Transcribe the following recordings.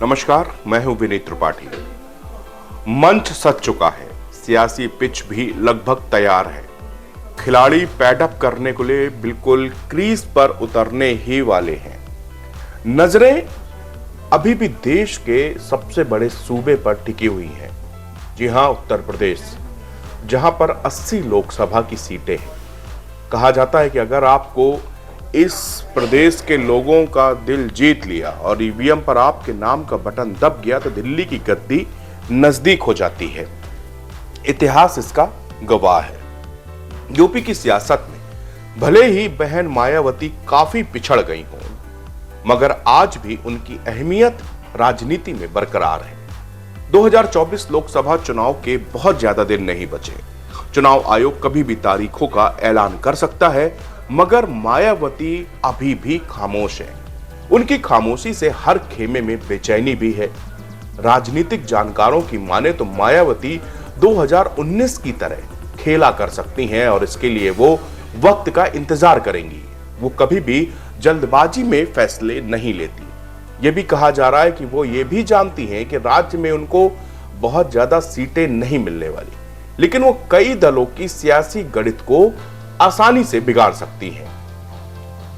नमस्कार, मैं हूं विनीत त्रिपाठी। मंच सज चुका है, सियासी पिच भी लगभग तैयार है। खिलाड़ी पैडअप करने के लिए बिल्कुल क्रीज पर उतरने ही वाले हैं। नजरें अभी भी देश के सबसे बड़े सूबे पर टिकी हुई हैं। जी हां, उत्तर प्रदेश, जहां पर 80 लोकसभा की सीटें हैं। कहा जाता है कि अगर आपको इस प्रदेश के लोगों का दिल जीत लिया और ईवीएम पर आपके नाम का बटन दब गया तो दिल्ली की गद्दी नजदीक हो जाती है। इतिहास इसका गवाह है। यूपी की सियासत में भले ही बहन मायावती काफी पिछड़ गई हों, मगर आज भी उनकी अहमियत राजनीति में बरकरार है। 2024 लोकसभा चुनाव के बहुत ज्यादा दिन नहीं बचे। चुनाव आयोग कभी भी तारीखों का ऐलान कर सकता है, मगर मायावती अभी भी खामोश है। उनकी खामोशी से हर खेमे में बेचैनी भी है। राजनीतिक जानकारों की माने तो मायावती 2019 की तरह खेला कर सकती हैं और इसके लिए वो वक्त का इंतजार करेंगी। वो कभी भी जल्दबाजी में फैसले नहीं लेती। ये भी कहा जा रहा है कि वो ये भी जानती हैं कि राज्य में उनको बहुत ज्यादा सीटें नहीं मिलने वाली, लेकिन वो कई दलों की सियासी गणित को आसानी से बिगाड़ सकती हैं।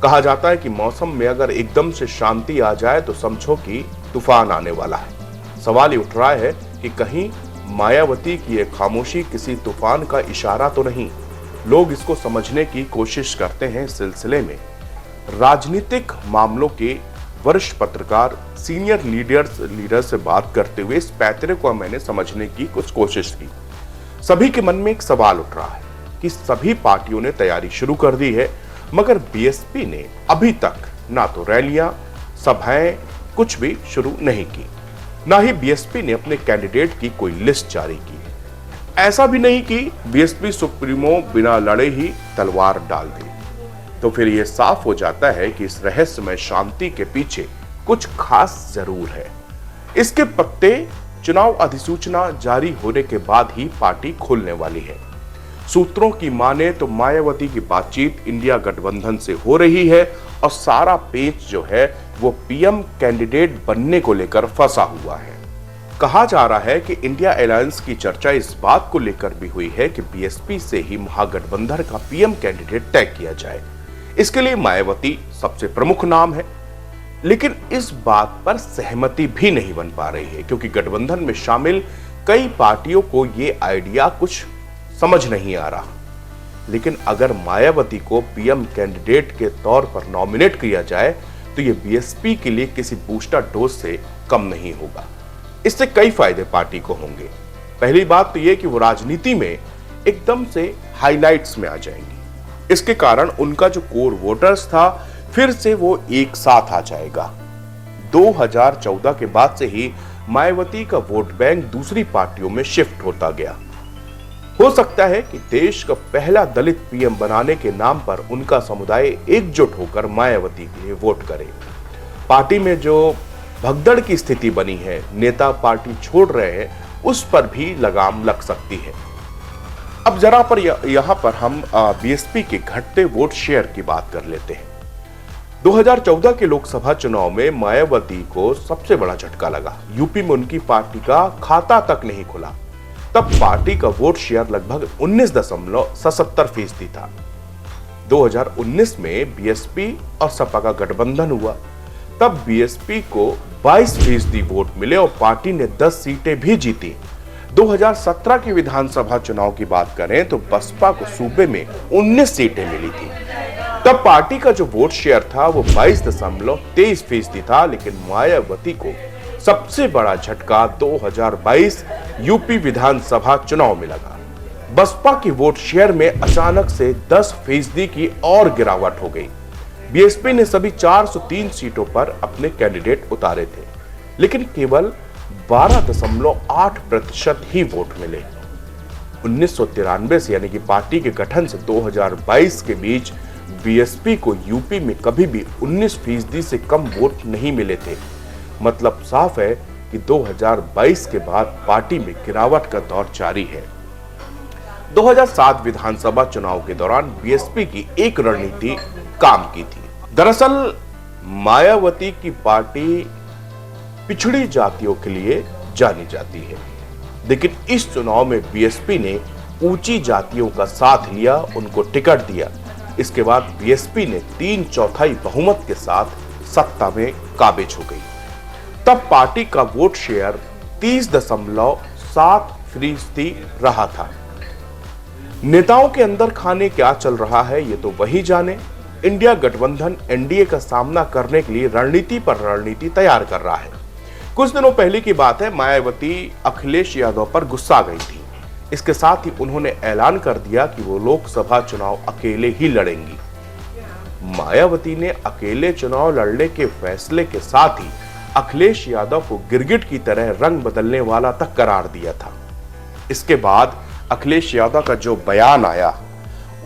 कहा जाता है कि मौसम में अगर एकदम से शांति आ जाए तो समझो कि तूफान आने वाला है। सवाल ये उठ रहा है कि कहीं मायावती की यह खामोशी किसी तूफान का इशारा तो नहीं। लोग इसको समझने की कोशिश करते हैं। इस सिलसिले में राजनीतिक मामलों के वरिष्ठ पत्रकार सीनियर लीडर से बात करते हुए इस पैतरे को मैंने समझने की कुछ कोशिश की। सभी के मन में एक सवाल उठ रहा है कि सभी पार्टियों ने तैयारी शुरू कर दी है, मगर बीएसपी ने अभी तक ना तो रैलियां, सभाएं कुछ भी शुरू नहीं की, ना ही बीएसपी ने अपने कैंडिडेट की कोई लिस्ट जारी की। ऐसा भी नहीं कि बीएसपी सुप्रीमो बिना लड़े ही तलवार डाल दे। तो फिर यह साफ हो जाता है कि इस रहस्यमय शांति के पीछे कुछ खास जरूर है। इसके पत्ते चुनाव अधिसूचना जारी होने के बाद ही पार्टी खोलने वाली है। सूत्रों की माने तो मायावती की बातचीत इंडिया गठबंधन से हो रही है और सारा पेच जो है वो पीएम कैंडिडेट बनने को लेकर फंसा हुआ है। कहा जा रहा है कि इंडिया अलायंस की चर्चा इस बात को लेकर भी हुई है कि बीएसपी से ही महागठबंधन का पीएम कैंडिडेट तय किया जाए। इसके लिए मायावती सबसे प्रमुख नाम है, लेकिन इस बात पर सहमति भी नहीं बन पा रही है, क्योंकि गठबंधन में शामिल कई पार्टियों को ये आइडिया कुछ समझ नहीं आ रहा। लेकिन अगर मायावती को पीएम कैंडिडेट के तौर पर नॉमिनेट किया जाए तो यह बीएसपी के लिए किसी बूस्टर डोज से कम नहीं होगा। इससे कई फायदे पार्टी को होंगे। पहली बात तो यह कि वो राजनीति में एकदम से हाइलाइट्स में आ जाएंगी। इसके कारण उनका जो कोर वोटर्स था फिर से वो एक साथ आ जाएगा। 2014 के बाद से ही मायावती का वोट बैंक दूसरी पार्टियों में शिफ्ट होता गया। हो सकता है कि देश का पहला दलित पीएम बनाने के नाम पर उनका समुदाय एकजुट होकर मायावती के लिए वोट करे। पार्टी में जो भगदड़ की स्थिति बनी है, नेता पार्टी छोड़ रहे हैं, उस पर भी लगाम लग सकती है। अब जरा पर यहां पर हम बीएसपी के घटते वोट शेयर की बात कर लेते हैं। 2014 के लोकसभा चुनाव में मायावती को सबसे बड़ा झटका लगा। यूपी में उनकी पार्टी का खाता तक नहीं खुला। तब पार्टी का वोट शेयर लगभग 19.77% था। 2019 में बीएसपी और सपा का गठबंधन हुआ। तब बीएसपी को 22% वोट मिले और पार्टी ने 10 सीटें भी जीती। 2017 के विधानसभा चुनाव की बात करें तो बसपा को सूबे में 19 सीटें मिली थी। तब पार्टी का जो वोट शेयर था वो 22.23% था, लेकिन मायावती को सबसे बड़ा झटका 2022 यूपी विधानसभा चुनाव में लगा। बसपा की वोट शेयर में अचानक से 10% की और गिरावट हो गई। बीएसपी ने सभी 403 सीटों पर अपने कैंडिडेट उतारे थे, लेकिन केवल 12.8% ही वोट मिले। 1993 से यानी कि पार्टी के गठन से 2022 के बीच बीएसपी को यूपी में कभी भी 19% से कम वोट नहीं मिले थे। मतलब साफ है कि 2022 के बाद पार्टी में गिरावट का दौर जारी है। 2007 विधानसभा चुनाव के दौरान बीएसपी की एक रणनीति काम की थी। दरअसल मायावती की पार्टी पिछड़ी जातियों के लिए जानी जाती है। लेकिन इस चुनाव में बीएसपी ने ऊंची जातियों का साथ लिया, उनको टिकट दिया। इसके बाद बीएसपी ने 3/4 बहुमत के साथ सत्ता में काबिज हो गई। तब पार्टी का वोट शेयर 30.7% रहा था। नेताओं के अंदर खाने क्या चल रहा है ये तो वही जाने। इंडिया गठबंधन एनडीए का सामना करने के लिए रणनीति पर रणनीति तैयार कर रहा है। कुछ दिनों पहले की बात है, मायावती अखिलेश यादव पर गुस्सा गई थी। इसके साथ ही उन्होंने ऐलान कर दिया कि वो लोकसभा चुनाव अकेले ही लड़ेंगी। मायावती ने अकेले चुनाव लड़ने के फैसले के साथ ही अखिलेश यादव को गिरगिट की तरह रंग बदलने वाला तक करार दिया था। इसके बाद अखिलेश यादव का जो बयान आया,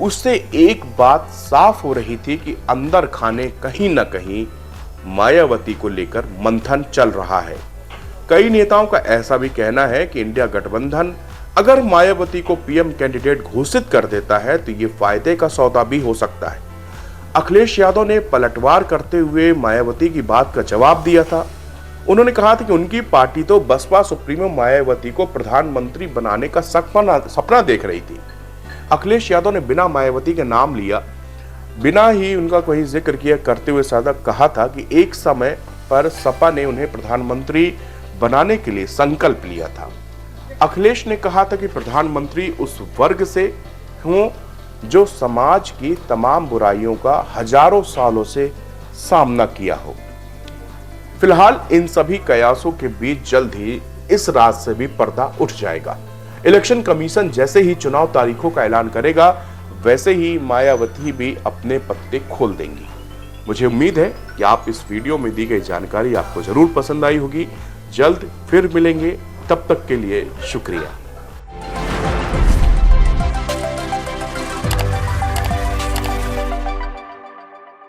उससे एक बात साफ हो रही थी कि अंदर खाने कहीं न कहीं मायावती को लेकर मंथन चल रहा है। कई नेताओं का ऐसा भी कहना है कि इंडिया गठबंधन अगर मायावती को पीएम कैंडिडेट घोषित कर देता है तो ये फायदे का सौदा भी हो सकता है। अखिलेश यादव ने पलटवार करते हुए मायावती की बात का जवाब दिया था। उन्होंने कहा था कि उनकी पार्टी तो बसपा सुप्रीमो मायावती को प्रधानमंत्री बनाने का सपना देख रही थी। अखिलेश यादव ने बिना मायावती का नाम लिया, बिना ही उनका कोई जिक्र किया करते हुए सादा कहा था कि एक समय पर सपा ने उन्हें प्रधानमंत्री बनाने के लिए संकल्प लिया था। अखिलेश ने कहा था कि प्रधानमंत्री उस वर्ग से हों जो समाज की तमाम बुराइयों का हजारों सालों से सामना किया हो। फिलहाल इन सभी कयासों के बीच जल्द ही इस राज से भी पर्दा उठ जाएगा। इलेक्शन कमीशन जैसे ही चुनाव तारीखों का ऐलान करेगा, वैसे ही मायावती भी अपने पत्ते खोल देंगी। मुझे उम्मीद है कि आप इस वीडियो में दी गई जानकारी आपको जरूर पसंद आई होगी। जल्द फिर मिलेंगे, तब तक के लिए शुक्रिया।